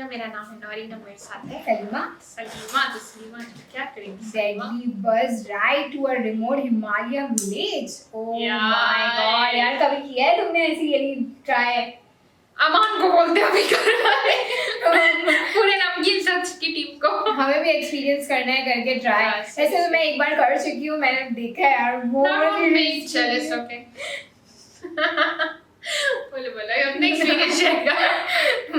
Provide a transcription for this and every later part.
मेरा नाम है नौरीन, मेरे साथ है सलीमा। तो सलीमा क्या करेंगी? Deadly bus ride to a remote Himalaya village. Oh my god यार, कभी किया है तुमने ऐसी वाली ट्राई? अमान को बोलते अभी पूरे नमकीन सच की टीम को। हमें भी एक्सपीरियंस करना है करके ट्राई। वैसे तो मैं एक बार कर चुकी हूँ, मैंने देखा है यार वो बोलो अपने एक्सपीरियंस शेयर कर।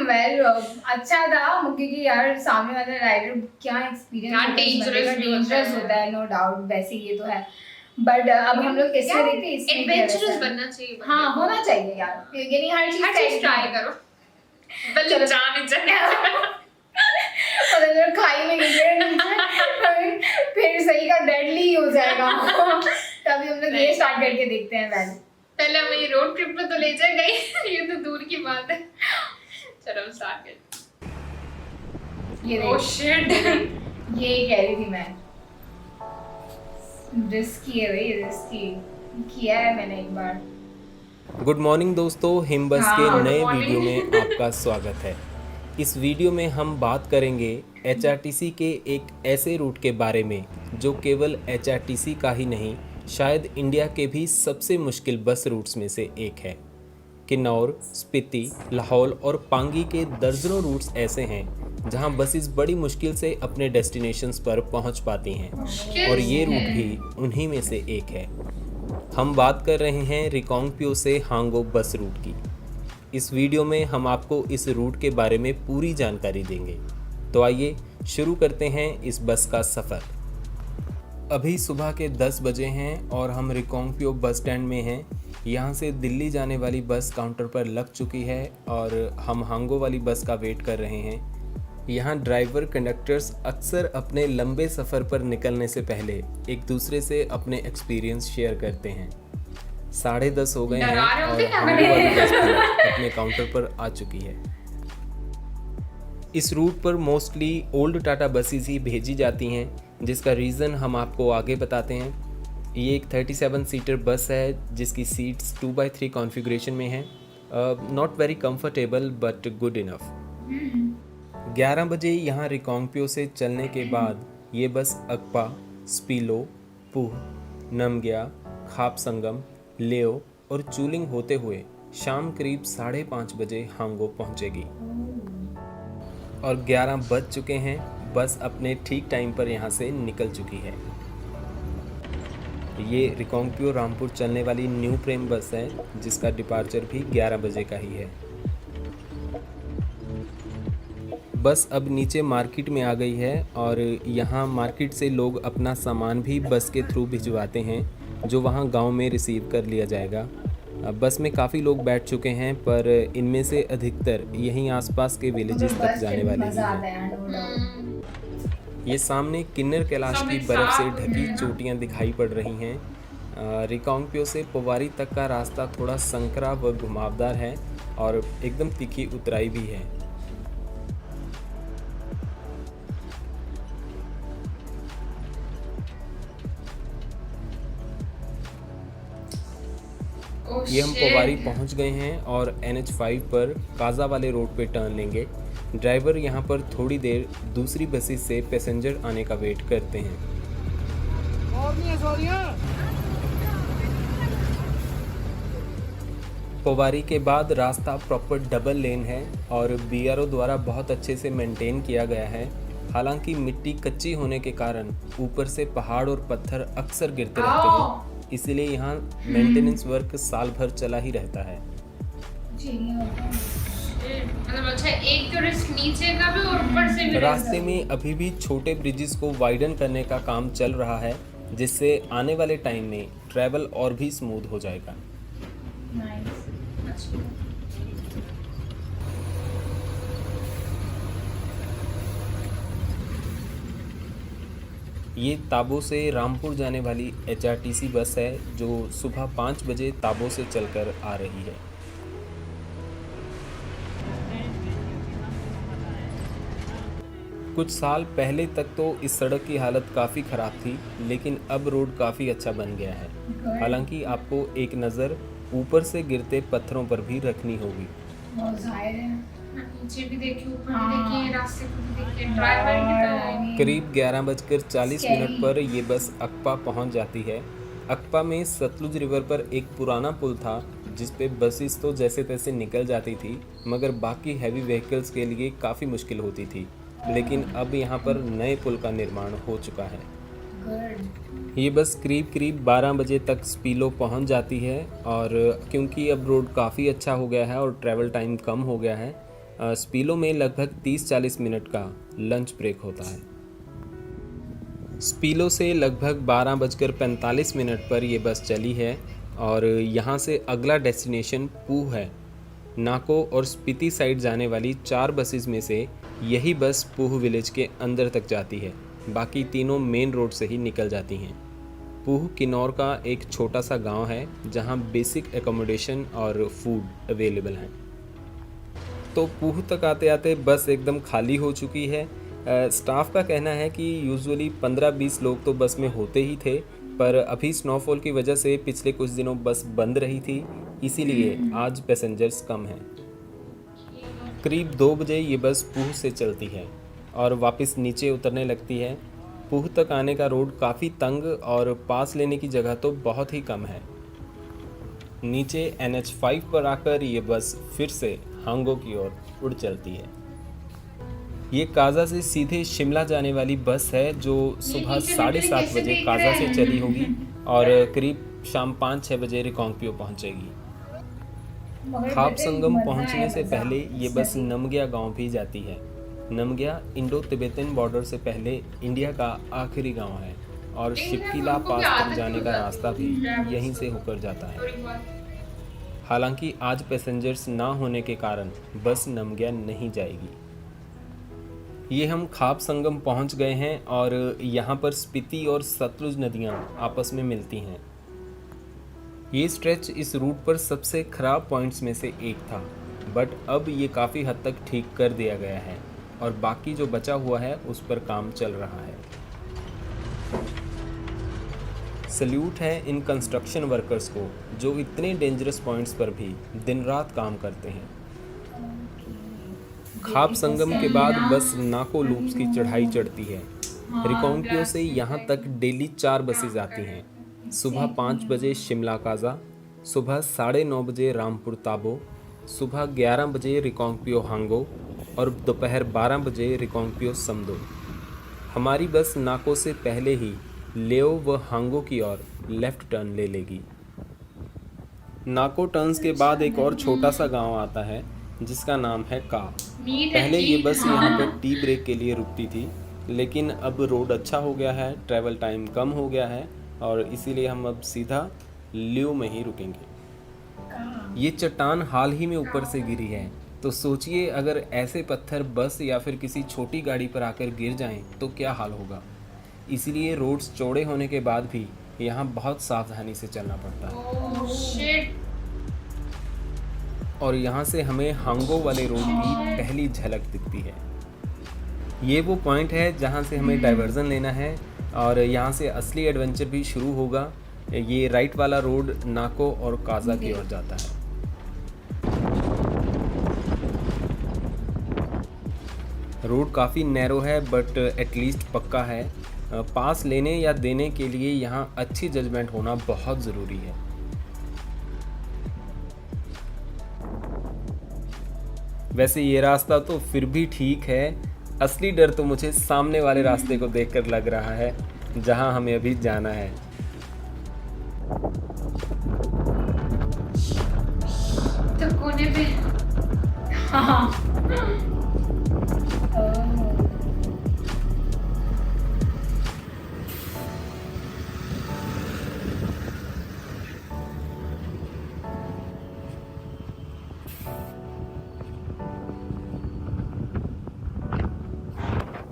वेल अच्छा था क्योंकि यार सामने वाला राइडर क्या एक्सपीरियंस डेंजरस होता है, नो डाउट, वैसे ये तो है। बट अब हम लोग कैसे देखते हैं, इसमें एडवेंचरस बनना चाहिए। हाँ होना चाहिए यार, यानी हर चीज ट्राई करो। पहले जाने और अगर खाई में गिर फिर सही का डेडली हो जाएगा। तभी हम लोग ये स्टार्ट करके देखते हैं। वेल पहले हमें ये रोड ट्रिप पे तो ले जाए गई, ये तो दूर की बात है। चलो हम स्टार्ट करते हैं। ये ओह शिट, ये कह रही थी मैं, रिस्की है भाई, रिस्की किया है मैंने एक बार। गुड मॉर्निंग दोस्तों, हिमबस के नए वीडियो में आपका स्वागत है। इस वीडियो में हम बात करेंगे एचआरटीसी के एक ऐसे रूट के बारे में जो केवल एचआरटीसी का ही नहीं, शायद इंडिया के भी सबसे मुश्किल बस रूट्स में से एक है। किन्नौर, स्पीति, लाहौल और पांगी के दर्जनों रूट्स ऐसे हैं जहां बसेस बड़ी मुश्किल से अपने डेस्टिनेशंस पर पहुंच पाती हैं, और ये रूट भी उन्हीं में से एक है। हम बात कर रहे हैं रिकांगपिओ से हांगो बस रूट की। इस वीडियो में हम आपको इस रूट के बारे में पूरी जानकारी देंगे। तो आइए शुरू करते हैं इस बस का सफ़र। अभी सुबह के 10 बजे हैं और हम रिकांगपिओ बस स्टैंड में हैं। यहाँ से दिल्ली जाने वाली बस काउंटर पर लग चुकी है और हम हांगो वाली बस का वेट कर रहे हैं। यहाँ ड्राइवर कंडक्टर्स अक्सर अपने लंबे सफ़र पर निकलने से पहले एक दूसरे से अपने एक्सपीरियंस शेयर करते हैं। 10:30 हो गए हैं और हांगो वाली बस अपने काउंटर पर आ चुकी है। इस रूट पर मोस्टली ओल्ड टाटा बसेस ही भेजी जाती हैं, जिसका रीज़न हम आपको आगे बताते हैं। ये एक 37 सीटर बस है जिसकी सीट्स 2x3 कॉन्फ़िगरेशन में है। Not very comfortable but good enough. 11 बजे यहाँ रिकांगपिओ से चलने के बाद ये बस अकपा, स्पीलो, पुह, नमग्या, खाप संगम, लेओ और चूलिंग होते हुए शाम करीब 5:30 बजे हांगो पहुँचेगी। और 11 बज चुके हैं, बस अपने ठीक टाइम पर यहाँ से निकल चुकी है। ये रिकांगपिओ रामपुर चलने वाली न्यू प्रेम बस है जिसका डिपार्चर भी 11 बजे का ही है। बस अब नीचे मार्केट में आ गई है और यहाँ मार्केट से लोग अपना सामान भी बस के थ्रू भिजवाते हैं जो वहाँ गांव में रिसीव कर लिया जाएगा। बस में काफ़ी लोग बैठ चुके हैं पर इनमें से अधिकतर यहीं आसपास के विलेजेस तक जाने वाले हैं। ये सामने किन्नर कैलाश की बर्फ़ से ढकी चोटियाँ दिखाई पड़ रही हैं। रिकांगपिओ से पोवारी तक का रास्ता थोड़ा संकरा व घुमावदार है और एकदम तीखी उतराई भी है। ये हम पोवारी पहुंच गए हैं और NH5 पर काजा वाले रोड पे टर्न लेंगे। ड्राइवर यहाँ पर थोड़ी देर दूसरी बसेस से पैसेंजर आने का वेट करते हैं। पोवारी के बाद रास्ता प्रॉपर डबल लेन है और BRO द्वारा बहुत अच्छे से मेंटेन किया गया है। हालांकि मिट्टी कच्ची होने के कारण ऊपर से पहाड़ और पत्थर अक्सर गिरते रहते हैं, इसीलिए यहाँ मेंटेनेंस वर्क साल भर चला ही रहता है। मतलब अच्छा, एक तो रिस्क नीचे का भी और ऊपर से भी। रास्ते में अभी भी छोटे ब्रिजेस को वाइडन करने का काम चल रहा है जिससे आने वाले टाइम में ट्रैवल और भी स्मूथ हो जाएगा। ये ताबो से रामपुर जाने वाली एचआरटीसी बस है जो सुबह 5 बजे ताबो से चलकर आ रही है। कुछ साल पहले तक तो इस सड़क की हालत काफ़ी ख़राब थी, लेकिन अब रोड काफ़ी अच्छा बन गया है। हालांकि आपको एक नज़र ऊपर से गिरते पत्थरों पर भी रखनी होगी। बहुत जाहिर है। नीचे भी देखिए, ऊपर भी हाँ। देखिए, रास्ते को भी देखिए, ड्राइवर की तो करीब 11:40 Scary। पर ये बस अक्पा पहुंच जाती है। अक्पा में सतलुज रिवर पर एक पुराना पुल था जिस पे बसेस तो जैसे तैसे निकल जाती थी, मगर बाकी हैवी व्हीकल्स के लिए काफ़ी मुश्किल होती थी। लेकिन अब यहाँ पर नए पुल का निर्माण हो चुका है। गुड। ये बस करीब 12 बजे तक स्पीलो पहुंच जाती है, और क्योंकि अब रोड काफ़ी अच्छा हो गया है और ट्रैवल टाइम कम हो गया है, स्पीलो में लगभग 30-40 मिनट का लंच ब्रेक होता है। स्पीलो से लगभग 12:45 पर ये बस चली है और यहाँ से अगला डेस्टिनेशन पूह है। नाको और स्पीति साइड जाने वाली 4 बसेस में से यही बस पूह विलेज के अंदर तक जाती है, बाकी तीनों मेन रोड से ही निकल जाती हैं। पूह किन्नौर का एक छोटा सा गांव है जहां बेसिक एकोमोडेशन और फूड अवेलेबल हैं। तो पूह तक आते आते बस एकदम खाली हो चुकी है। स्टाफ का कहना है कि यूजुअली 15-20 लोग तो बस में होते ही थे, पर अभी स्नोफॉल की वजह से पिछले कुछ दिनों बस बंद रही थी, इसीलिए आज पैसेंजर्स कम हैं। करीब 2 बजे ये बस पूह से चलती है और वापस नीचे उतरने लगती है। पूह तक आने का रोड काफ़ी तंग और पास लेने की जगह तो बहुत ही कम है। नीचे NH5 पर आकर ये बस फिर से हांगो की ओर उड़ चलती है। ये काजा से सीधे शिमला जाने वाली बस है जो सुबह 7:30 बजे काजा से चली होगी और करीब शाम 5-6 बजे रिकांगपियो पहुंचेगी। खाप संगम पहुंचने से पहले ये बस नमग्या गांव भी जाती है। नमग्या इंडो तिब्बतन बॉर्डर से पहले इंडिया का आखिरी गांव है और शिपकिला पास तक जाने का रास्ता भी यहीं से होकर जाता है। हालांकि आज पैसेंजर्स ना होने के कारण बस नमग्या नहीं जाएगी। ये हम खाप संगम पहुंच गए हैं और यहाँ पर स्पीति और सतलुज नदियाँ आपस में मिलती हैं। ये स्ट्रेच इस रूट पर सबसे ख़राब पॉइंट्स में से एक था, बट अब ये काफ़ी हद तक ठीक कर दिया गया है और बाकी जो बचा हुआ है उस पर काम चल रहा है। सल्यूट है इन कंस्ट्रक्शन वर्कर्स को जो इतने डेंजरस पॉइंट्स पर भी दिन रात काम करते हैं। खाप संगम के बाद बस नाको लूप्स की चढ़ाई चढ़ती है। रिकांगपियो से यहाँ तक डेली 4 बसेज आती हैं। सुबह 5 बजे शिमला काजा, सुबह 9:30 बजे रामपुर ताबो, सुबह 11 बजे रिकांगपियो हांगो और दोपहर 12 बजे रिकांगपियो समदो। हमारी बस नाको से पहले ही लेओ व हांगो की ओर लेफ्ट टर्न ले लेगी। नाको टर्न्स के बाद एक और छोटा सा गांव आता है जिसका नाम है का। पहले ये बस यहाँ पर टी ब्रेक के लिए रुकती थी, लेकिन अब रोड अच्छा हो गया है, ट्रैवल टाइम कम हो गया है और इसीलिए हम अब सीधा लियो में ही रुकेंगे। ये चट्टान हाल ही में ऊपर से गिरी है, तो सोचिए अगर ऐसे पत्थर बस या फिर किसी छोटी गाड़ी पर आकर गिर जाएं तो क्या हाल होगा। इसीलिए रोड्स चौड़े होने के बाद भी यहाँ बहुत सावधानी से चलना पड़ता है। और यहाँ से हमें हांगो वाले रोड की पहली झलक दिखती है। ये वो पॉइंट है जहाँ से हमें डाइवर्जन लेना है और यहाँ से असली एडवेंचर भी शुरू होगा। ये राइट वाला रोड नाको और काजा की ओर जाता है। रोड काफ़ी नैरो है बट एटलीस्ट पक्का है। पास लेने या देने के लिए यहाँ अच्छी जजमेंट होना बहुत ज़रूरी है। वैसे ये रास्ता तो फिर भी ठीक है, असली डर तो मुझे सामने वाले रास्ते को देखकर लग रहा है जहां हमें अभी जाना है। तो कोने पे हाँ।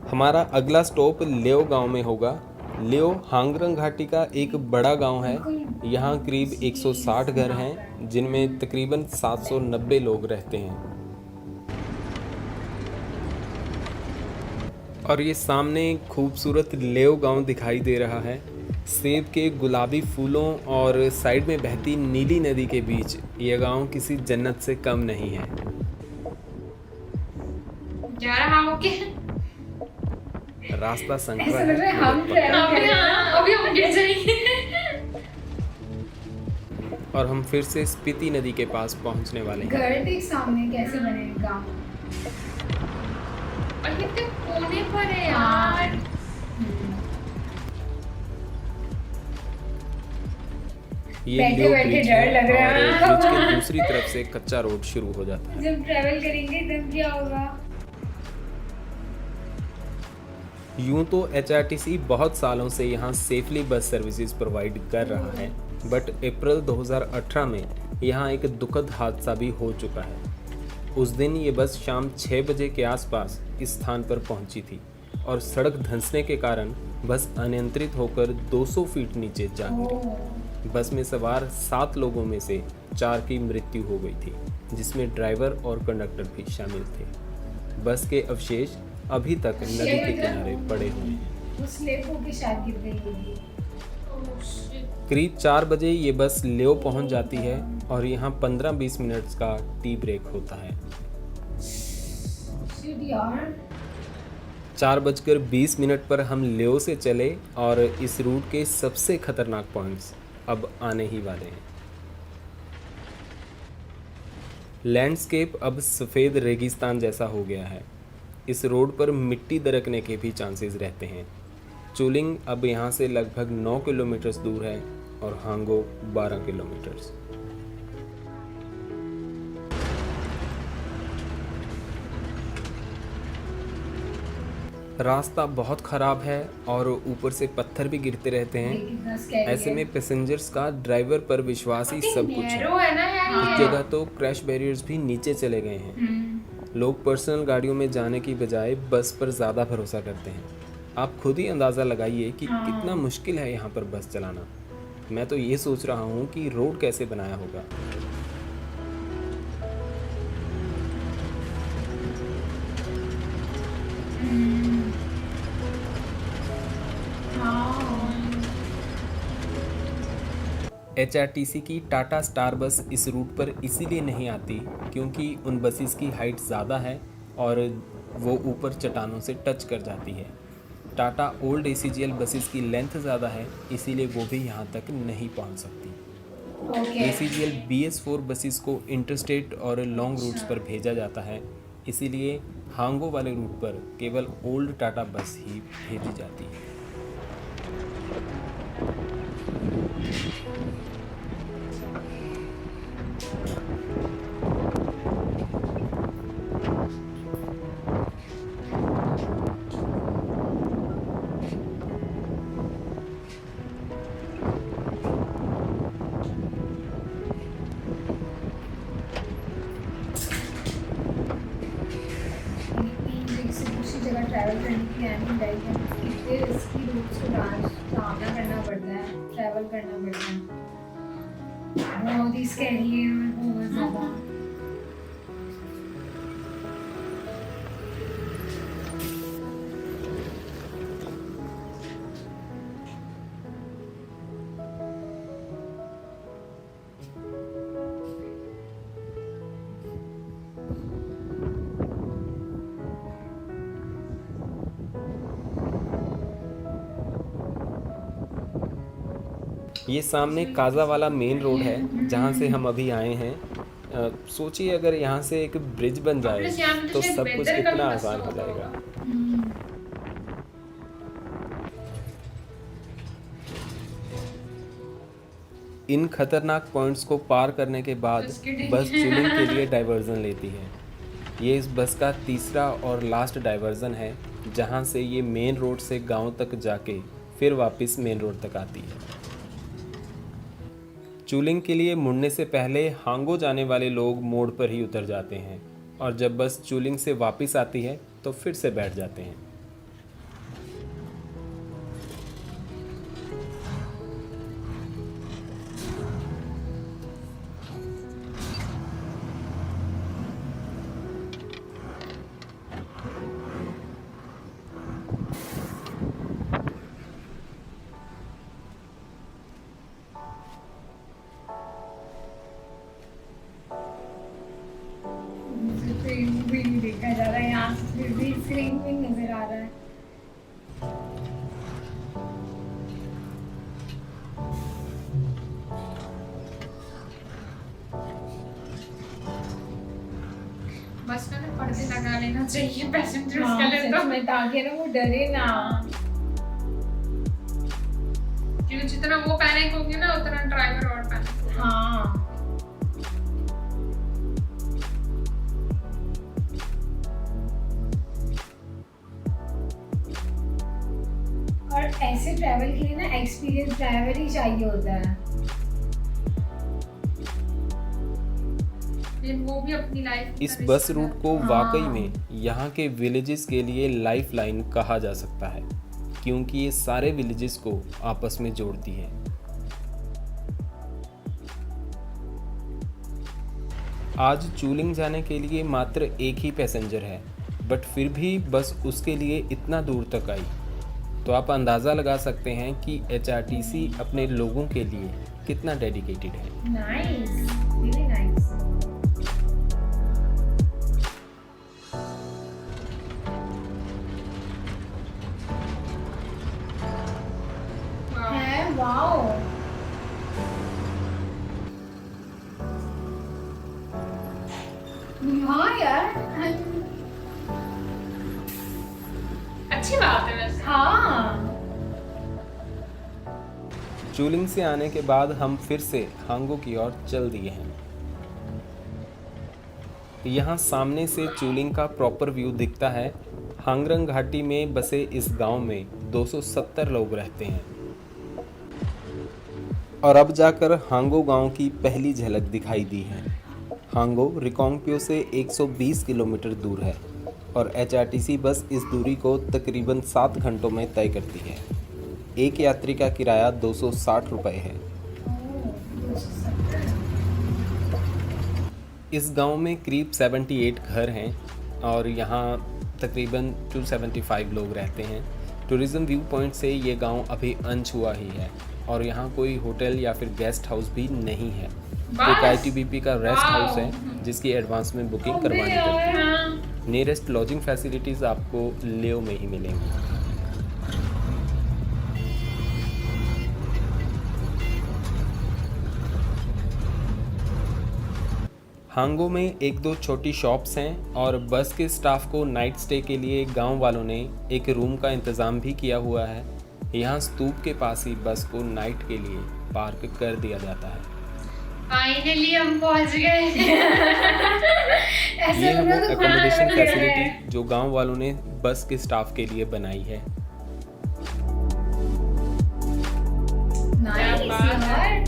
हमारा अगला स्टॉप लेओ गांव में होगा। लेओ हांगरंग घाटी का एक बड़ा गांव है। यहाँ करीब 160 घर हैं जिनमें तकरीबन 790 लोग रहते हैं और ये सामने खूबसूरत लेव गांव दिखाई दे रहा है। सेब के गुलाबी फूलों और साइड में बहती नीली नदी के बीच ये गांव किसी जन्नत से कम नहीं है। जा रहा हूँ कि रास्ता संकरा ऐसा लग रहा है हम है ट्रैवल कर रहे हैं। अभी हम गिर जाएंगे। और हम फिर से स्पीति नदी के पास पहुंचने वाले हैं। घर देख सामने कैसे बने हैं गाँव। और कितने कोने पर है यार। ये बैठे लियो बैठे ब्रिज डर है लग रहा है। और ब्रिज के दूसरी तरफ से कच्चा रोड शुरू हो जाता है। जब ट्रैवल करेंगे तब क्या होगा। यूं तो HRTC बहुत सालों से यहाँ सेफली बस सर्विसेज प्रोवाइड कर रहा है, बट अप्रैल 2018 में यहाँ एक दुखद हादसा भी हो चुका है। उस दिन ये बस शाम 6 बजे के आसपास इस स्थान पर पहुंची थी और सड़क धंसने के कारण बस अनियंत्रित होकर 200 फीट नीचे जा गिरी। बस में सवार 7 लोगों में से 4 की मृत्यु हो गई थी, जिसमें ड्राइवर और कंडक्टर भी शामिल थे। बस के अवशेष अभी तक नदी के किनारे पड़े हुए हैं। वो स्लिप होके शायद गिर गई होगी। करीब 4 बजे ये बस लेव पहुंच जाती है और यहाँ 15-20 मिनट का टी ब्रेक होता है। Shit यार। 4:20 पर हम लेव से चले और इस रूट के सबसे खतरनाक पॉइंट्स अब आने ही वाले हैं। लैंडस्केप अब सफ़ेद रेगिस्तान जैसा हो गया है। इस रोड पर मिट्टी दरकने के भी चांसेस रहते हैं। चुलिंग अब यहाँ से लगभग 9 किलोमीटर दूर है और हांगो 12 किलोमीटर। रास्ता बहुत ख़राब है और ऊपर से पत्थर भी गिरते रहते हैं। ऐसे में पैसेंजर्स का ड्राइवर पर विश्वास ही सब कुछ है। है ना यार कुछ ये। जगह तो क्रैश बैरियर्स भी नीचे चले गए हैं। लोग पर्सनल गाड़ियों में जाने की बजाय बस पर ज़्यादा भरोसा करते हैं। आप खुद ही अंदाज़ा लगाइए कि कितना मुश्किल है यहाँ पर बस चलाना। मैं तो ये सोच रहा हूँ कि रोड कैसे बनाया होगा। HRTC की टाटा स्टार बस इस रूट पर इसीलिए नहीं आती क्योंकि उन बसेस की हाइट ज़्यादा है और वो ऊपर चट्टानों से टच कर जाती है। टाटा ओल्ड ACGL बसेस की लेंथ ज़्यादा है, इसीलिए वो भी यहाँ तक नहीं पहुँच सकती। ACGL BS4 बसेस को इंटरस्टेट और लॉन्ग रूट्स पर भेजा जाता है, इसीलिए हांगो वाले रूट पर केवल ओल्ड टाटा बस ही भेजी जाती है। ट्रैवल करने की एनी लाइक है कितने रिस्की रूट्स को सामना करना पड़ता है, ट्रैवल करना पड़ता है। बहुत ही स्कैरी है और बहुत ज़्यादा। ये सामने काजा वाला मेन रोड है जहाँ से हम अभी आए हैं। सोचिए अगर यहाँ से एक ब्रिज बन जाए तो सब कुछ कितना आसान हो जाएगा। इन खतरनाक पॉइंट्स को पार करने के बाद बस चुलिंग के लिए डाइवर्जन लेती है। ये इस बस का तीसरा और लास्ट डाइवर्जन है जहाँ से ये मेन रोड से गांव तक जाके फिर वापस मेन रोड तक आती है। चुलिंग के लिए मुड़ने से पहले हांगो जाने वाले लोग मोड़ पर ही उतर जाते हैं और जब बस चुलिंग से वापस आती है तो फिर से बैठ जाते हैं। स्क्रीन पे नजर आ रहा है। बस में ना पर्दे लगा लेना चाहिए पैसेंजर्स हाँ, के लिए सच में, ताकि ना वो डरे ना। क्योंकि जितना वो पैनिक होगी ना उतना ड्राइवर और पैनिक होगा। हाँ। और ऐसे ट्रैवल के लिए ना एक्सपीरियंस ड्राइवर ही चाहिए होता है। लेकिन वो भी अपनी लाइफ इस बस रूट को हाँ। वाकई में यहाँ के विलेजेस के लिए लाइफ लाइन कहा जा सकता है, क्योंकि ये सारे विलेजेस को आपस में जोड़ती है। आज चूलिंग जाने के लिए मात्र एक ही पैसेंजर है, बट फिर भी बस उसके लिए इतना दूर तक आई। तो आप अंदाज़ा लगा सकते हैं कि HRTC अपने लोगों के लिए कितना डेडिकेटेड है। Nice, really nice. है, वाओ। हाँ यार, अच्छी बात है वैसे। हाँ। चूलिंग से आने के बाद हम फिर से हांगो की ओर चल दिए हैं। यहाँ सामने से चूलिंग का प्रॉपर व्यू दिखता है। हांगरंग घाटी में बसे इस गांव में 270 लोग रहते हैं। और अब जाकर हांगो गांव की पहली झलक दिखाई दी है। हांगो रिकोंगपियो से 120 किलोमीटर दूर है और HRTC बस इस दूरी को तकरीबन 7 घंटों में तय करती है। एक यात्री का किराया 260 रुपये है। इस गांव में करीब 78 घर हैं और यहाँ तकरीबन 275 लोग रहते हैं। टूरिज़्म व्यू पॉइंट से ये गांव अभी अनछुआ ही है और यहाँ कोई होटल या फिर गेस्ट हाउस भी नहीं है। एक ITBP का रेस्ट हाउस है जिसकी एडवांस में बुकिंग करवानी पड़ती है। नियरेस्ट लॉजिंग फैसिलिटीज़ आपको लेओ में ही मिलेंगी। हांगो में एक दो छोटी शॉप्स हैं और बस के स्टाफ को नाइट स्टे के लिए गांव वालों ने एक रूम का इंतज़ाम भी किया हुआ है। यहाँ स्तूप के पास ही बस को नाइट के लिए पार्क कर दिया जाता है। फाइनली हम पहुंच गए। ये है वो एकोमोडेशन फैसिलिटी जो गांव वालों ने बस के स्टाफ के लिए बनाई है। नाइस यार।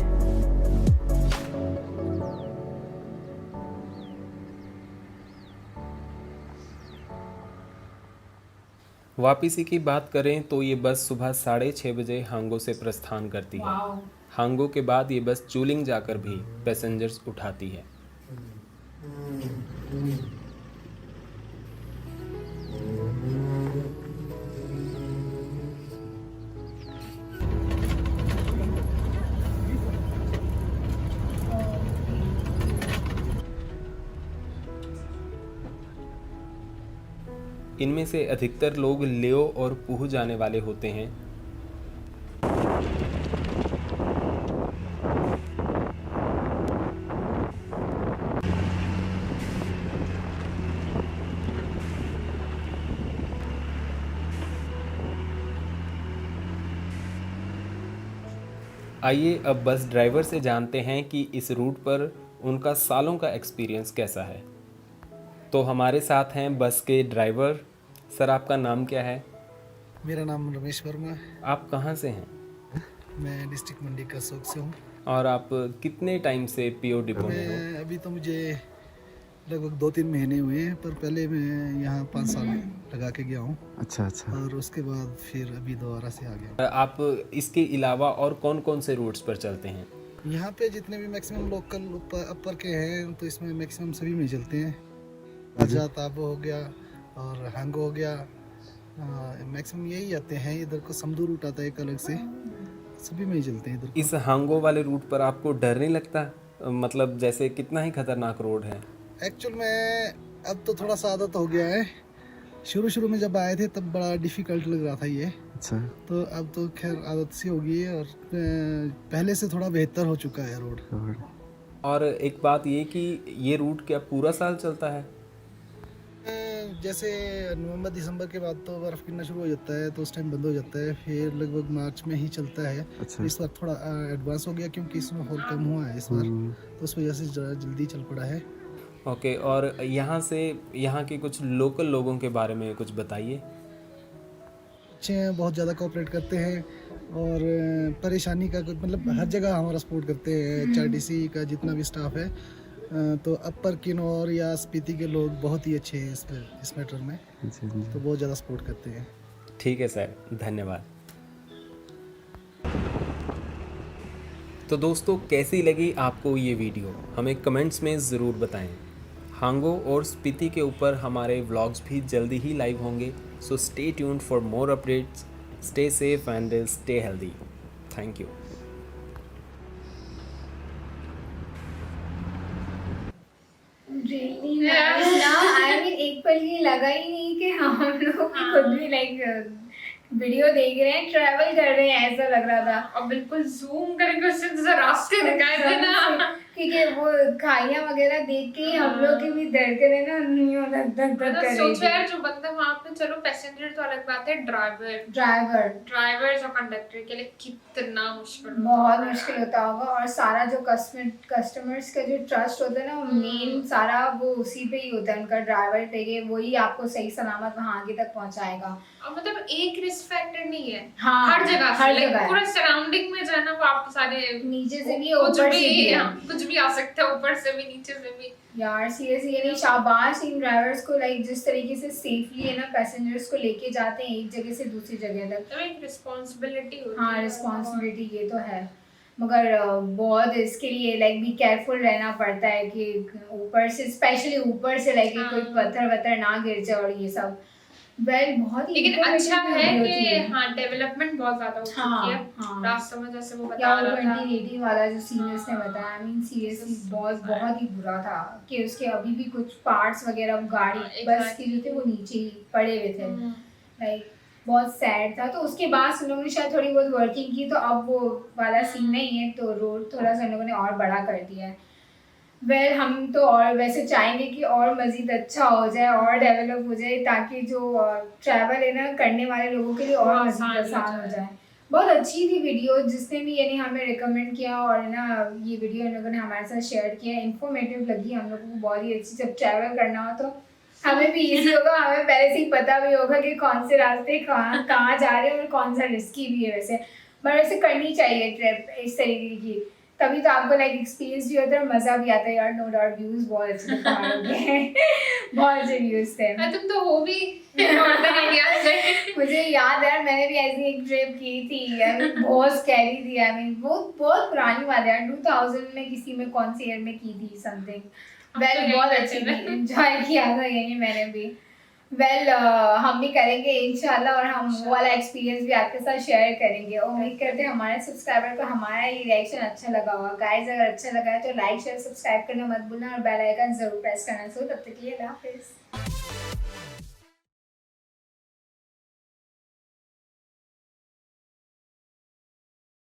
वापसी की बात करें तो ये बस सुबह 6:30 बजे हांगो से प्रस्थान करती है। वाओ। हांगो के बाद ये बस चूलिंग जाकर भी पैसेंजर्स उठाती है। इनमें से अधिकतर लोग लेओ और पुह जाने वाले होते हैं। आइए अब बस ड्राइवर से जानते हैं कि इस रूट पर उनका सालों का एक्सपीरियंस कैसा है। तो हमारे साथ हैं बस के ड्राइवर। सर, आपका नाम क्या है? मेरा नाम रमेश वर्मा है। आप कहाँ से हैं? मैं डिस्ट्रिक्ट मंडी करसोग से हूँ। और आप कितने टाइम से पीओ डिपो में हो? मैं अभी तो मुझे लगभग 2-3 महीने हुए हैं, पर पहले मैं यहाँ 5 साल लगा के गया हूँ। अच्छा। और उसके बाद फिर अभी दोबारा से आ गया। आप इसके अलावा और कौन कौन से रूट्स पर चलते हैं? यहाँ पे जितने भी मैक्सिमम लोकल अपर के हैं तो इसमें मैक्सिमम सभी में चलते हैं। राजा ताबो हो गया और हांगो हो गया, मैक्सिमम यही आते हैं। इधर को समदू रूट आता है एक अलग से, सभी में ही चलते हैं इधर। इस हांगो वाले रूट पर आपको डर नहीं लगता? मतलब जैसे कितना ही खतरनाक रोड है। एक्चुअल में अब तो थोड़ा सा आदत हो गया है, शुरू में जब आए थे तब बड़ा डिफ़िकल्ट लग रहा था ये, अच्छा। तो अब तो खैर आदत सी हो गई है और पहले से थोड़ा बेहतर हो चुका है रोड। और एक बात ये कि ये रूट क्या पूरा साल चलता है? जैसे नवंबर दिसंबर के बाद तो बर्फ़ गिरना शुरू हो जाता है, तो उस टाइम बंद हो जाता है, फिर लगभग मार्च में ही चलता है। अच्छा। इस बार थोड़ा एडवांस हो गया क्योंकि स्नोफॉल कम हुआ है इस बार, तो उस वजह से ज़रा जल्दी चल पड़ा है। ओके, और यहाँ से यहाँ के कुछ लोकल लोगों के बारे में कुछ बताइए। अच्छे हैं, बहुत ज़्यादा कोऑपरेट करते हैं और परेशानी का मतलब हर जगह हमारा सपोर्ट करते हैं। HRTC का जितना भी स्टाफ है, तो अपर किन्नौर या स्पीति के लोग बहुत ही अच्छे हैं इस मैटर में, तो बहुत ज़्यादा सपोर्ट करते हैं। ठीक है सर, धन्यवाद। तो दोस्तों, कैसी लगी आपको ये वीडियो हमें कमेंट्स में ज़रूर बताएं। हांगो और स्पीति के ऊपर हमारे व्लॉग्स भी जल्दी ही लाइव होंगे, so stay tuned for more updates, stay safe and stay healthy. Thank you. Really nice ना, I mean एक पल ये लगा ही नहीं कि हम लोग भी खुद भी लाइक वीडियो देख रहे हैं, ट्रैवल कर रहे हैं, ऐसा लग रहा था। और बिल्कुल जूम करके उससे जैसे रास्ते दिखाए थे ना, क्योंकि वो खाइयाँ वगैरह देख के ही हम लोग की भी धड़कनें ना धक धक कर रही सोचो थी। यार, जो बंदा वहाँ पे, चलो पैसेंजर तो अलग बात है, ड्राइवर्स ड्राइवर्स और कंडक्टर के लिए कितना मुश्किल होता बहुत होगा मुश्किल यार। होता होगा, और सारा जो कस्टमर्स का जो ट्रस्ट होता है ना, वो मेन सारा वो उसी पे ही होता है, उनका ड्राइवर पे, वही आपको सही सलामत वहाँ आगे तक पहुँचाएगा। और मतलब एक रिस्क फैक्टर नहीं है, हाँ, हर जगह हर से, जगह है। पूरा सराउंडिंग में जाना, वो आपके सारे नीचे से भी कुछ ऊपर से भी, भी। कुछ भी आ सकता है, ऊपर से भी नीचे से भी। यार सीरियसली, यानी शाबाश इन ड्राइवर्स को, लाइक जिस तरीके से सेफली है ना पैसेंजर्स को लेके जाते हैं एक जगह से दूसरी जगह तक। तो एक रिस्पांसिबिलिटी होती हाँ, है। रिस्पॉन्सिबिलिटी ये तो है, मगर बहुत इसके लिए लाइक भी केयरफुल रहना पड़ता है कि ऊपर से, स्पेशली ऊपर से लाइक कोई पत्थर वत्थर ना गिर जाए और ये सब। वेल बहुत ही लेकिन अच्छा informative है video कि थी। हाँ, डेवलपमेंट बहुत ज्यादा हो चुकी है। हाँ। रास्ते में जैसे वो या बता वो रहा था, 2018 वाला जो सीनियर्स ने बताया, आई मीन सीरियसली बहुत ही बुरा था कि उसके अभी भी कुछ पार्ट्स वगैरह गाड़ी बस के जो थे वो नीचे ही पड़े हुए थे, लाइक बहुत सैड था। तो उसके बाद उन लोगों ने शायद थोड़ी बहुत वर्किंग की, तो अब वो वाला सीन नहीं है, तो रोड थोड़ा सा उन लोगों ने और बड़ा कर दिया है। वेल हम तो और वैसे चाहेंगे कि और मज़ीद अच्छा हो जाए और डेवलप हो जाए, ताकि जो ट्रैवल है ना करने वाले लोगों के लिए और मज़ीद आसान हो जाए। बहुत अच्छी थी वीडियो, जिसने भी यानी हमें रिकमेंड किया और ना ये वीडियो इन लोगों ने हमारे साथ शेयर किया, इन्फॉर्मेटिव लगी हम लोगों को बहुत ही अच्छी। जब ट्रैवल करना हो तो हमें भी इजी होगा, हमें पहले से ही पता भी होगा कि कौन से रास्ते कहाँ जा रहे हैं और कौन सा रिस्की भी है। वैसे पर वैसे करनी चाहिए ट्रिप इस तरीके की, तभी तो आपको लाइक एक्सपीरियंस भी होता है और मज़ा भी आता है। यार नो डाउट व्यूज़ बहुत अच्छे थे पहाड़ों के बहुत अच्छे व्यूज़ थे। तुम तो हो भी नॉर्दर्न एरिया से। मुझे याद है मैंने भी ऐसी एक ट्रिप की थी, आई मीन बहुत स्कैरी थी, आई मीन बहुत पुरानी बात है यार, 2000 में किसी में कौन सी ईयर में की थी समथिंग। वेल बहुत अच्छी थी, एंजॉय किया था यही मैंने भी। वेल हम भी करेंगे इंशाल्लाह, और हम वो वाला एक्सपीरियंस भी आपके साथ शेयर करेंगे। उम्मीद करते हैं हमारे सब्सक्राइबर को हमारा ये रिएक्शन अच्छा लगा होगा। गाइस अगर अच्छा लगा है तो लाइक शेयर सब्सक्राइब करना मत भूलना और बेल आइकन जरूर प्रेस करना। सो तब तक के लिए अल्लाह हाफिज़।